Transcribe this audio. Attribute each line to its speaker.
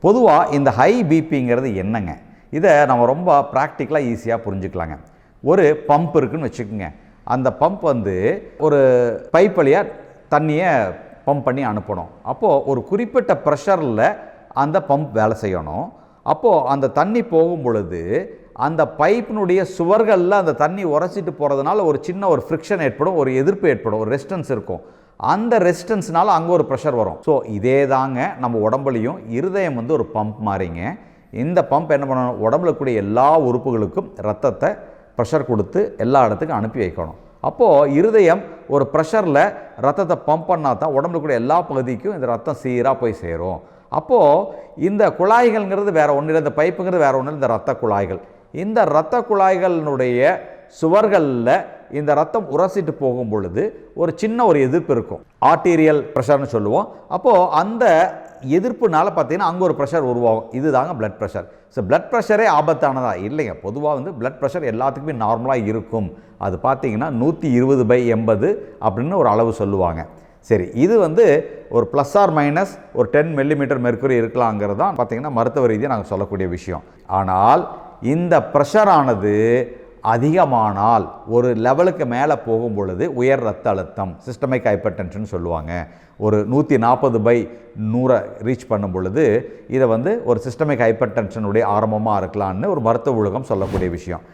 Speaker 1: பொதுவாக இந்த ஹை பிபிங்கிறது என்னங்க? இதை நம்ம ரொம்ப ப்ராக்டிக்கலாக ஈஸியாக புரிஞ்சுக்கலாங்க. ஒரு பம்ப் இருக்குதுன்னு வச்சுக்கோங்க. அந்த பம்ப் வந்து ஒரு பைப் வழியாக தண்ணியை பம்ப் பண்ணி அனுப்பணும். அப்போது ஒரு குறிப்பிட்ட ப்ரெஷரில் அந்த பம்ப் வேலை செய்யணும். அப்போது அந்த தண்ணி போகும் பொழுது அந்த பைப்பினுடைய சுவர்களில் அந்த தண்ணி உரைச்சிட்டு போகிறதுனால ஒரு சின்ன ஒரு ஃப்ரிக்ஷன் ஏற்படும், ஒரு எதிர்ப்பு ஏற்படும், ஒரு ரெசிஸ்டன்ஸ் இருக்கும். அந்த ரெசிஸ்டன்ஸ்னால அங்கே ஒரு ப்ரெஷர் வரும். ஸோ இதே தாங்க நம்ம உடம்புலையும். இருதயம் வந்து ஒரு பம்ப் மாதிரிங்க. இந்த பம்ப் என்ன பண்ணணும்? உடம்புல கூடிய எல்லா உறுப்புகளுக்கும் ரத்தத்தை ப்ரெஷர் கொடுத்து எல்லா இடத்துக்கும் அனுப்பி வைக்கணும். அப்போது இருதயம் ஒரு ப்ரெஷரில் ரத்தத்தை பம்ப் பண்ணால் தான் உடம்புல கூடிய எல்லா பகுதிக்கும் இந்த ரத்தம் சீராக போய் சேரும். அப்போது இந்த குழாய்கள்ங்கிறது வேறு ஒன்றும் இல்லை, இந்த பைப்புங்கிறது வேறு ஒன்றும் இல்லை, இந்த ரத்த குழாய்கள். இந்த இரத்த குழாய்களினுடைய சுவர்களில் இந்த ரத்தம் உரசிட்டு போகும் பொழுது ஒரு சின்ன ஒரு எதிர்ப்பு இருக்கும், ஆர்டீரியல் ப்ரெஷர்னு சொல்லுவோம். அப்போது அந்த எதிர்ப்புனால பார்த்தீங்கன்னா அங்கே ஒரு ப்ரெஷர் உருவாகும். இதுதாங்க பிளட் ப்ரெஷர். ஸோ பிளட் ப்ரெஷரே ஆபத்தானதா? இல்லைங்க. பொதுவாக வந்து பிளட் ப்ரெஷர் எல்லாத்துக்குமே நார்மலாக இருக்கும். அது பார்த்தீங்கன்னா 120/80 அப்படின்னு ஒரு அளவு சொல்லுவாங்க. சரி, இது வந்து ஒரு ப்ளஸ் ஆர் மைனஸ் ஒரு 10 மில்லிமீட்டர் மெர்க்குரி இருக்கலாங்கிறது தான் பார்த்தீங்கன்னா மருத்துவ ரீதியாக நாங்கள் சொல்லக்கூடிய விஷயம். ஆனால் இந்த ப்ரெஷரானது அதிகமானால் ஒரு லெவலுக்கு மேலே போகும் பொழுது உயர் ரத்த அழுத்தம், சிஸ்டமிக் ஹைப்பர்டென்ஷன் சொல்லுவாங்க. ஒரு 140/100 ரீச் பண்ணும் பொழுது இதை வந்து ஒரு சிஸ்டமிக் ஹைப்பர்டென்ஷனுடைய ஆரம்பமாக இருக்கலான்னு ஒரு மருத்துவ உலகம் சொல்லக்கூடிய விஷயம்.